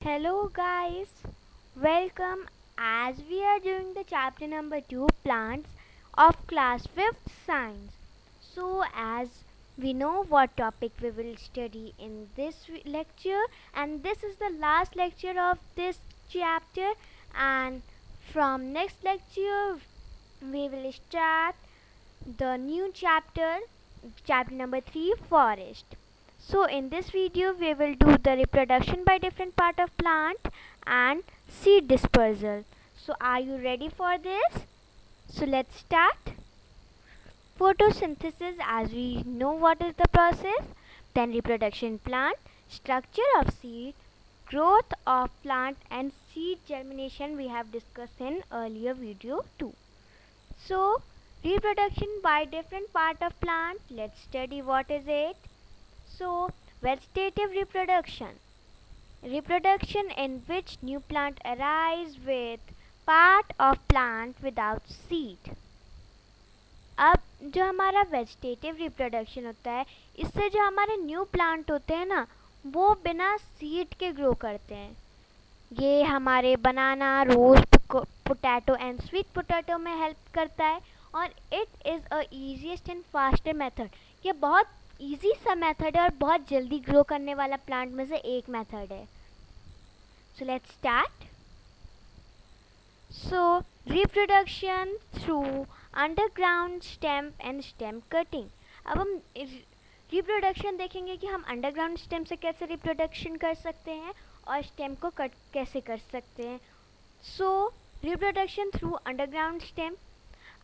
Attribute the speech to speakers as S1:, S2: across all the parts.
S1: Hello guys, welcome as we are doing the chapter number 2 plants of class 5th science. So as we know what topic we will study in this lecture, and this is the last lecture of this chapter, and from next lecture we will start the new chapter number 3, forest. So in this video we will do the reproduction by different part of plant and seed dispersal. So are you ready for this? So let's start. Photosynthesis, as we know what is the process, then reproduction plant, structure of seed, growth of plant and seed germination we have discussed in earlier video too. So reproduction by different part of plant, let's study what is it. So vegetative reproduction, reproduction in which new plant arise with part of plant without seed. अब जो हमारा vegetative reproduction होता है, इससे जो हमारे new plant होते हैं ना, वो बिना सीड के ग्रो करते हैं. ये हमारे बनाना, रोज, पोटैटो एंड स्वीट पोटैटो में हेल्प करता है और it is a easiest and faster method. ये बहुत इजी सा मेथड है और बहुत जल्दी ग्रो करने वाला प्लांट में से एक मेथड है. So let's start. So reproduction through underground stem and stem cutting. अब हम रिप्रोडक्शन देखेंगे कि हम अंडरग्राउंड स्टेम से कैसे रिप्रोडक्शन कर सकते हैं और स्टेम को कट कैसे कर सकते हैं. सो रिप्रोडक्शन थ्रू अंडरग्राउंड स्टेम.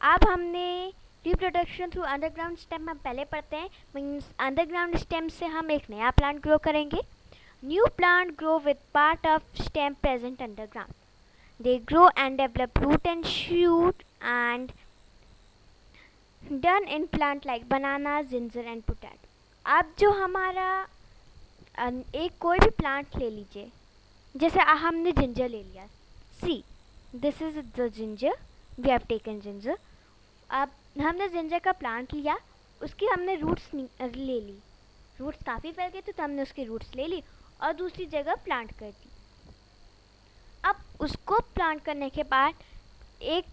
S1: अब हमने रिप्रोडक्शन थ्रू अंडरग्राउंड स्टेम हम पहले पढ़ते हैं. मीन्स अंडरग्राउंड स्टेम से हम एक नया प्लांट ग्रो करेंगे. New plant grow with part of stem present underground. They grow and develop root and shoot and done in plant like banana, ginger and potato. अब जो हमारा एक कोई भी प्लांट ले लीजिए, जैसे हमने जिंजर ले लिया. See, this is the ginger, we have taken ginger. अब हमने जिंजर का प्लांट लिया, उसकी हमने रूट्स ले ली. रूट्स काफ़ी फैल गए थे तो हमने उसकी रूट्स ले ली और दूसरी जगह प्लांट कर दी. अब उसको प्लांट करने के बाद एक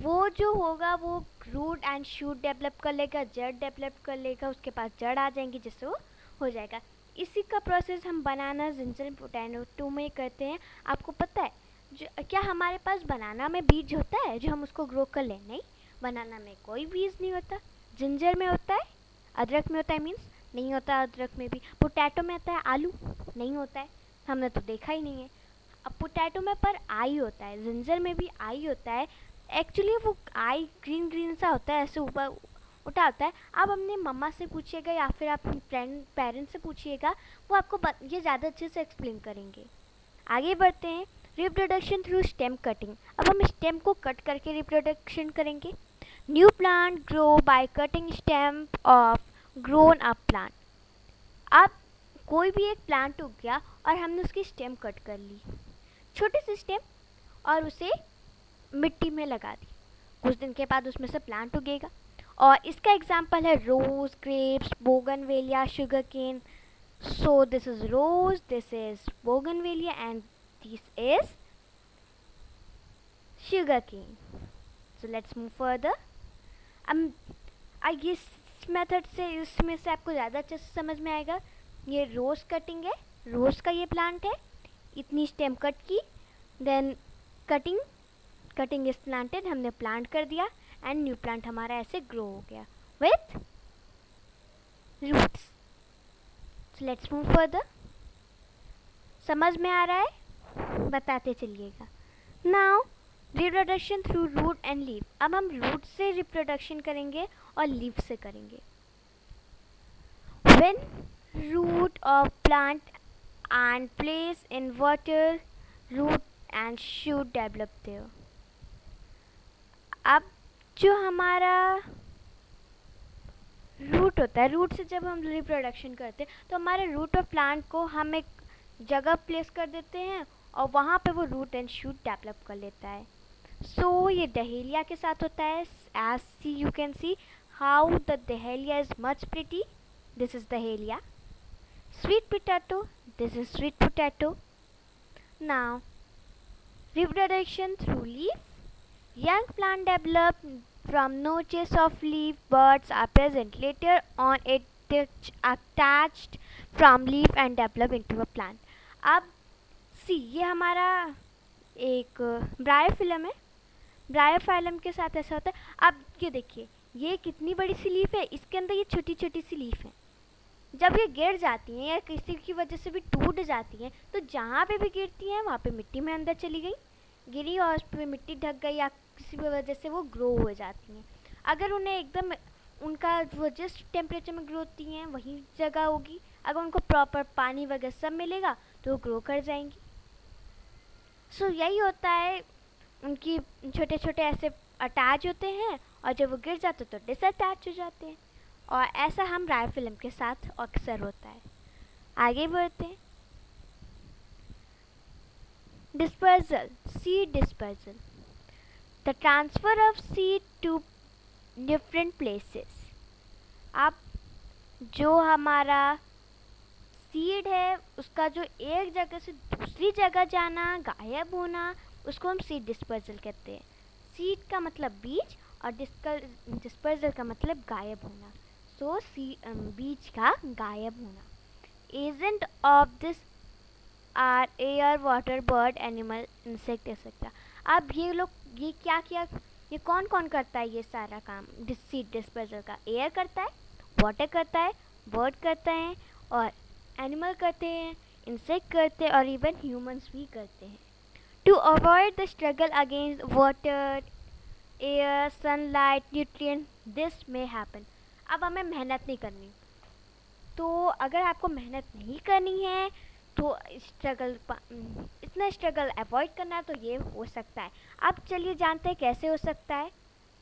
S1: वो जो होगा वो रूट एंड शूट डेवलप कर लेगा, जड़ डेवलप कर लेगा, उसके पास जड़ आ जाएंगी जिससे वो हो जाएगा. इसी का प्रोसेस हम बनाना, जिंजर, पोटैटो में करते हैं. आपको पता है क्या हमारे पास बनाना में बीज होता है जो हम उसको ग्रो कर लें? नहीं, बनाना में कोई बीज नहीं होता. जिंजर में होता है, अदरक में होता है, मीन्स नहीं होता अदरक में भी. पोटैटो में होता है, आलू नहीं होता है, हमने तो देखा ही नहीं है. अब पोटैटो में पर आई होता है, जिंजर में भी आई होता है. एक्चुअली वो आई ग्रीन ग्रीन सा होता है, ऐसे ऊपर उठा होता है. अब हमने मम्मा से पूछिएगा या फिर आप पेरेंट्स से पूछिएगा, वो आपको ये ज़्यादा अच्छे से एक्सप्लेन करेंगे. आगे बढ़ते हैं. Reproduction through stem cutting. अब हम स्टेम को कट करके रिप्रोडक्शन करेंगे. New plant grow by cutting stem of grown up plant. अब कोई भी एक प्लांट उग गया और हमने उसकी स्टेम कट कर ली, छोटी सी स्टेम, और उसे मिट्टी में लगा दी. कुछ दिन के बाद उसमें से प्लांट उगेगा और इसका एग्जाम्पल है rose, grapes, bougainvillea, sugar cane. So this is rose, this is bougainvillea and this is sugar cane. So let's move further. अब इस मेथड से, इसमें से आपको ज़्यादा अच्छे से समझ में आएगा. ये रोज़ कटिंग है, रोज़ का ये प्लांट है. इतनी स्टेम कट की, देन कटिंग इज प्लांटेड, हमने प्लांट कर दिया एंड न्यू प्लांट हमारा ऐसे ग्रो हो गया with roots. So let's move further. समझ में आ रहा है? बताते चलिएगा. Now reproduction through root and leaf. अब हम रूट से रिप्रोडक्शन करेंगे और लीफ से करेंगे. When root of plant and place in water, root and shoot develop there. अब जो हमारा रूट होता है, रूट से जब हम रिप्रोडक्शन करते हैं तो हमारे रूट ऑफ प्लांट को हम एक जगह प्लेस कर देते हैं और वहाँ पे वो रूट एंड शूट डेवलप कर लेता है. सो ये डहेलिया के साथ होता है. As see you can see how the dahlia is much pretty. This is dahlia. Sweet potato, this is sweet potato. Now, reproduction through leaf. Young plant develop from notches of leaf. Buds are present. Later on, it attached from leaf and develop into a plant. अब सी ये हमारा एक bryophyllum है. Bryophyllum के साथ ऐसा होता है. अब ये देखिए, ये कितनी बड़ी सी लीफ है, इसके अंदर ये छोटी छोटी सी लीफ है. जब ये गिर जाती हैं या किसी की वजह से भी टूट जाती हैं, तो जहाँ पे भी गिरती हैं वहाँ पे मिट्टी में अंदर चली गई, गिरी और उस पर मिट्टी ढक गई, या किसी भी वजह से वो ग्रो हो जाती हैं. अगर उन्हें एकदम उनका वो जिस टेम्परेचर में ग्रो होती हैं वही जगह होगी, अगर उनको प्रॉपर पानी वगैरह सब मिलेगा तो वो ग्रो कर जाएंगी. सो यही होता है, उनकी छोटे छोटे ऐसे अटैच होते हैं और जब वो गिर जाते तो डिसअटैच हो जाते हैं. और ऐसा हम ब्रायोफिल्म के साथ अक्सर होता है. आगे बढ़ते हैं. Dispersal, seed dispersal, the transfer of seed to different places. अब जो हमारा सीड है उसका जो एक जगह से दूसरी जगह जाना, गायब होना, उसको हम सीड डिस्पर्सल कहते हैं. सीड का मतलब बीज और डिस्पर्सल का मतलब गायब होना. सो बीज का गायब होना. Agent of this are air, water, bird, animal, insect etcetera. अब ये लोग ये क्या किया, ये कौन कौन करता है ये सारा काम सीड डिस्पर्सल का? एयर करता है, वाटर करता है, बर्ड करता है, और एनिमल करते हैं, इंसेक्ट करते हैं, और इवन ह्यूमंस भी करते हैं. To avoid the struggle against water, air, sunlight, nutrient, this may happen. अब हमें मेहनत नहीं करनी. तो अगर आपको मेहनत नहीं करनी है तो इतना स्ट्रगल अवॉइड करना है तो ये हो सकता है. अब चलिए जानते हैं कैसे हो सकता है.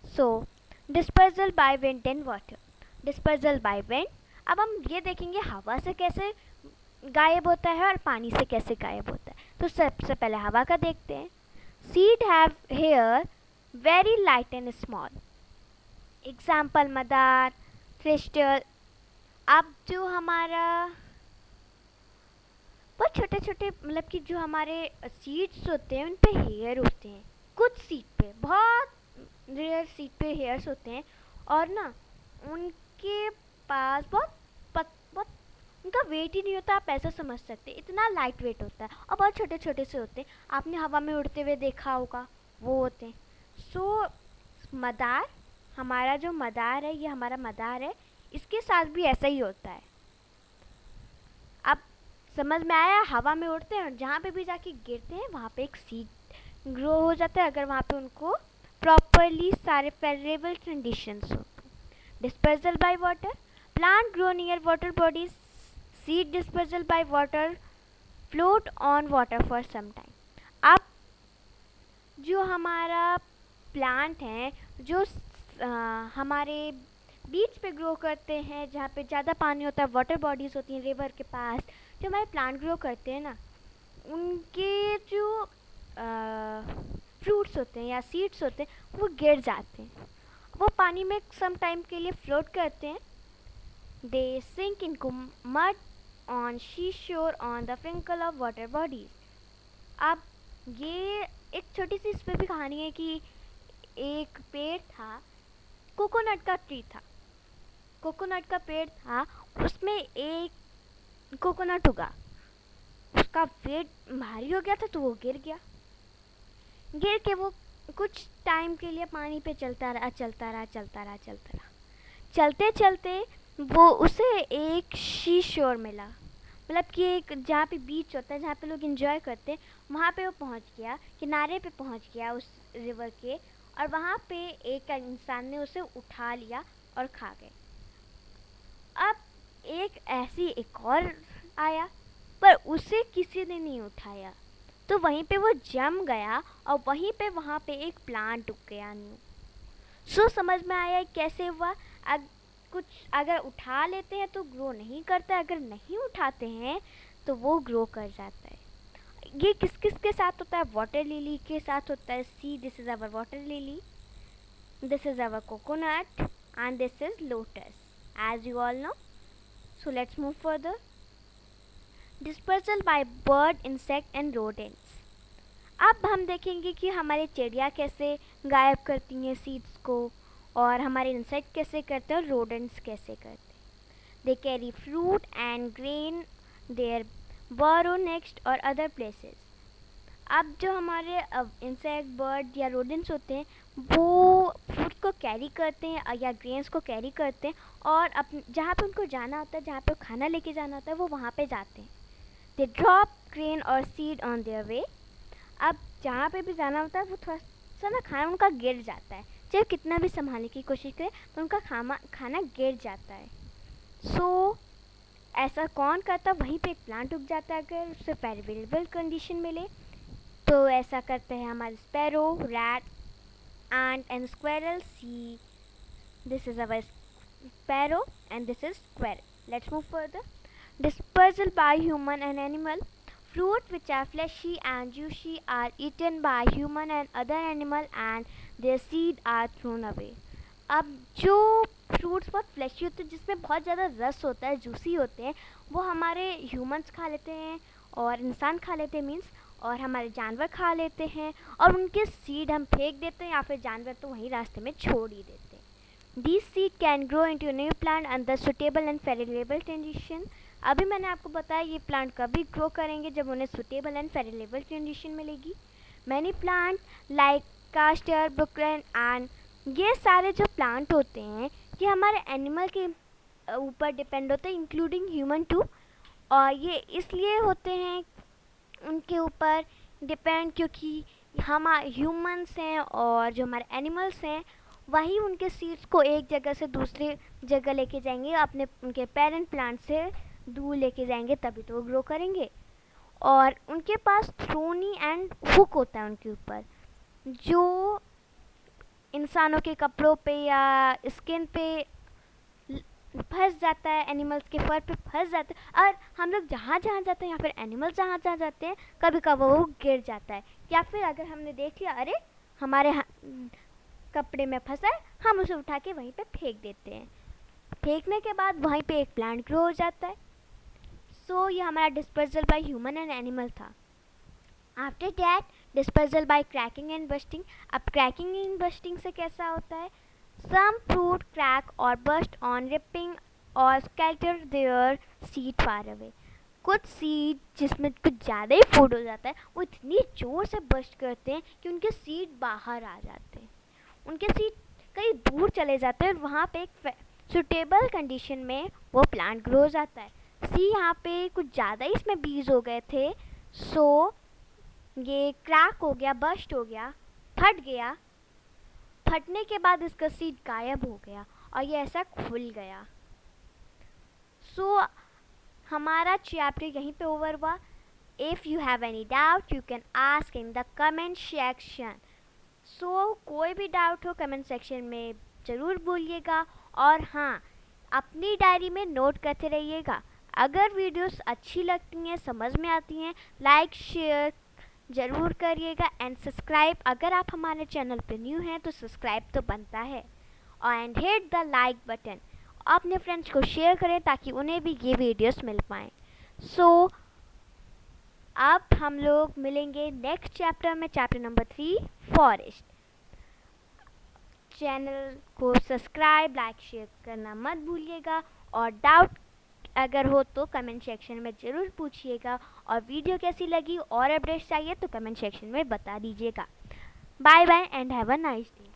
S1: So dispersal by wind and water. Dispersal by wind. अब हम ये देखेंगे हवा से कैसे गायब होता है और पानी से कैसे गायब होता है. तो सबसे पहले हवा का देखते हैं. Seed have hair very light and small. Example मदार, क्रिस्टल. अब जो हमारा बहुत छोटे छोटे मतलब कि जो हमारे सीड्स होते हैं उन पे हेयर होते हैं. कुछ सीड पे, बहुत रेयर सीड पे हेयर्स होते हैं, और ना उनके पास बहुत उनका वेट ही नहीं होता. आप ऐसा समझ सकते हैं, इतना लाइट वेट होता है और बहुत छोटे छोटे से होते हैं. आपने हवा में उड़ते हुए देखा होगा, वो होते हैं. सो मदार, हमारा जो मदार है, ये हमारा मदार है, इसके साथ भी ऐसा ही होता है. अब समझ में आया, हवा में उड़ते हैं और जहाँ पे भी जाके गिरते हैं वहाँ पे एक सीड ग्रो हो जाता है, अगर वहाँ पे उनको प्रॉपरली सारे फेवरेबल कंडीशंस हो. Dispersal by water. Plant grow near water bodies. Seed dispersal by water float on water for some time. अब जो हमारा प्लांट है, जो हमारे बीच पे ग्रो करते हैं, जहाँ पे ज़्यादा पानी होता है, वाटर बॉडीज़ होती हैं रिवर के पास, जो हमारे प्लांट ग्रो करते हैं ना, उनके जो फ्रूट्स होते हैं या सीड्स होते हैं वो गिर जाते हैं. वो पानी में सम टाइम के लिए फ्लोट करते हैं. They sink in mud on she shore on the fringe of water bodies. अब ये एक छोटी सी इस पर भी कहानी है कि एक पेड़ था, कोकोनट का ट्री था, कोकोनट का पेड़ था, उसमें एक कोकोनट उगा. उसका वेट भारी हो गया था तो वो गिर गया. गिर के वो कुछ टाइम के लिए पानी पे चलता रहा. चलते चलते वो उसे एक शी शोर मिला, मतलब कि एक जहाँ पे बीच होता है, जहाँ पे लोग एंजॉय करते हैं, वहाँ पे वो पहुँच गया, किनारे पे पहुँच गया उस रिवर के, और वहाँ पे एक इंसान ने उसे उठा लिया और खा गए. अब एक और आया, पर उसे किसी ने नहीं उठाया, तो वहीं पे वो जम गया और वहीं पे वहाँ पे एक प्लांट उग गया न्यू. सो समझ में आया कैसे हुआ. कुछ अगर उठा लेते हैं तो ग्रो नहीं करता, अगर नहीं उठाते हैं तो वो ग्रो कर जाता है. ये किस किस के साथ होता है? वाटर लिली के साथ होता है. See, this is our water lily, this is our coconut, and this is lotus, as you all know. So let's move further. Dispersal by bird, insect and rodents. अब हम देखेंगे कि हमारे चिड़िया कैसे गायब करती हैं सीड्स को, और हमारे इंसेक्ट कैसे करते हैं और रोडेंट्स कैसे करते हैं। They carry fruit and grain their burrow next और अदर प्लेसेस। अब जो हमारे इंसेक्ट, बर्ड या रोडेंट्स होते हैं वो फ्रूट को कैरी करते हैं या ग्रेन्स को कैरी करते हैं, और जहाँ पे उनको जाना होता है, जहाँ पे खाना लेके जाना होता है, वो वहाँ पे जाते हैं। दे ड्रॉप ग्रेन और सीड ऑन देयर वे। अब जहाँ पे भी जाना होता है वो थोड़ा सा ना खाना उनका गिर जाता है, चाहे कितना भी संभालने की कोशिश करें तो उनका खाना गिर जाता है। सो ऐसा कौन करता, वहीं पे एक प्लांट उग जाता है अगर उसे फेवरेबल कंडीशन मिले। तो ऐसा करते हैं हमारे sparrow, rat, ant and squirrel. See, this is our sparrow and this is squirrel. Let's move further. Dispersal by human and animal. Fruit which are fleshy and juicy are eaten by human and other animal and their seed are thrown away. अब जो fruits बहुत flashy होते हैं, जिसमें बहुत ज़्यादा रस होता है, जूसी होते हैं, वो हमारे ह्यूमंस खा लेते हैं और इंसान खा लेते हैं, मीन्स, और हमारे जानवर खा लेते हैं, और उनके सीड हम फेंक देते हैं या फिर जानवर तो वहीं रास्ते में छोड़ ही देते हैं। These seed can grow into a new plant under suitable and favorable condition. अभी मैंने आपको बताया ये प्लांट कभी ग्रो करेंगे जब उन्हें सुटेबल एंड फेवरेबल कंडीशन मिलेगी। मैनी प्लांट लाइक कास्टर, बुकरन एंड, ये सारे जो प्लांट होते हैं ये हमारे एनिमल के ऊपर डिपेंड होते हैं, इंक्लूडिंग ह्यूमन टू। और ये इसलिए होते हैं उनके ऊपर डिपेंड क्योंकि हम ह्यूमंस हैं और जो हमारे एनिमल्स हैं वही उनके सीड्स को एक जगह से दूसरी जगह लेके जाएंगे, अपने उनके पेरेंट प्लांट से दूर लेके जाएंगे, तभी तो वो ग्रो करेंगे। और उनके पास थ्रोनी एंड हुक होता है उनके ऊपर, जो इंसानों के कपड़ों पे या स्किन पे फंस जाता है, एनिमल्स के फर पे फंस जाता है, और हम लोग जहाँ जहाँ जाते हैं या फिर एनिमल्स जहाँ जहाँ जाते हैं कभी कभी वो गिर जाता है, या फिर अगर हमने देख लिया अरे हमारे कपड़े में फंसा है, हम उसे उठा के वहीं पे फेंक देते हैं। फेंकने के बाद वहीं पे एक प्लांट ग्रो हो जाता है। सो ये हमारा dispersal by human and animal था। After that dispersal by cracking and bursting. अब क्रैकिंग एंड बस्टिंग से कैसा होता है, सम फ्रूट क्रैक और बस्ट ऑन रिपिंग और scatter their seed far away. कुछ सीड जिसमें कुछ ज़्यादा ही फूड हो जाता है वो इतनी ज़ोर से बस्ट करते हैं कि उनके सीड बाहर आ जाते हैं, उनके सीड कहीं दूर चले जाते हैं और वहाँ पे एक सुटेबल कंडीशन में वो प्लांट ग्रो हो जाता है। सी यहाँ पे कुछ ज़्यादा ही इसमें बीज हो गए थे, सो ये क्रैक हो गया, बस्ट हो गया, फट गया। फटने के बाद इसका सीड गायब हो गया और ये ऐसा खुल गया। सो हमारा चैप्टर यहीं पे ओवर हुआ। If you have any doubt you can ask in the comment section. So कोई भी डाउट हो कमेंट सेक्शन में ज़रूर बोलिएगा, और हाँ अपनी डायरी में नोट करते रहिएगा। अगर वीडियोस अच्छी लगती हैं, समझ में आती हैं, लाइक शेयर ज़रूर करिएगा एंड सब्सक्राइब। अगर आप हमारे चैनल पे न्यू हैं तो सब्सक्राइब तो बनता है, and hit the like button. अपने फ्रेंड्स को शेयर करें ताकि उन्हें भी ये वीडियोस मिल पाएँ। सो अब हम लोग मिलेंगे नेक्स्ट चैप्टर में, चैप्टर नंबर 3 फॉरेस्ट। चैनल को सब्सक्राइब, लाइक, शेयर करना मत भूलिएगा, और डाउट अगर हो तो कमेंट सेक्शन में ज़रूर पूछिएगा, और वीडियो कैसी लगी और अपडेट्स चाहिए तो कमेंट सेक्शन में बता दीजिएगा। Bye bye and have a nice day.